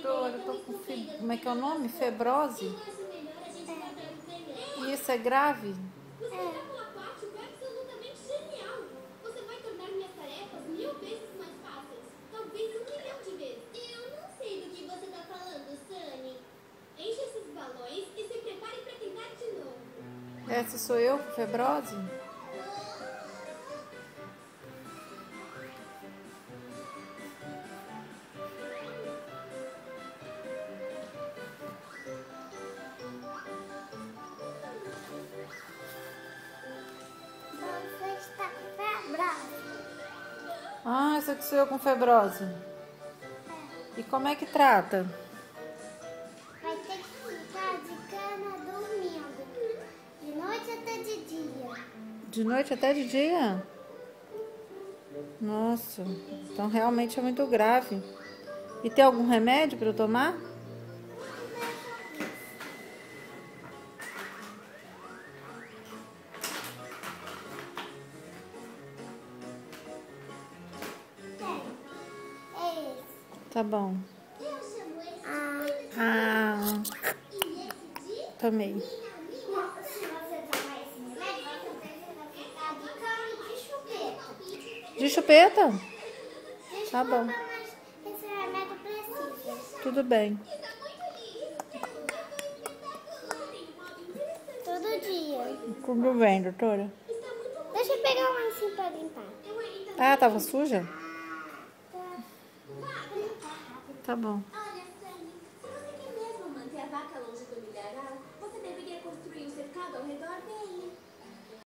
Doutora, eu tô com como é que é o nome? Febrose? E isso é grave? Essa sou eu com febrose? Você está febrose. Ah, essa aqui sou eu com febrose. E como é que trata? Vai ter que ficar de cama dormindo. De noite até de dia. De noite até de dia? Nossa, então realmente é muito grave. E tem algum remédio para eu tomar? Tem. É esse. Tá bom. Ah. Ah, tomei. Se você tomar esse remédio, você vai ficar de cama e de chupeta. De chupeta? Desculpa, Tá bom. mas esse remédio precisa. Tudo bem. Todo dia. Tudo bem, doutora. Deixa eu pegar um lencinho pra limpar. Ah, tava suja? Pra limpar rápido. Tá bom.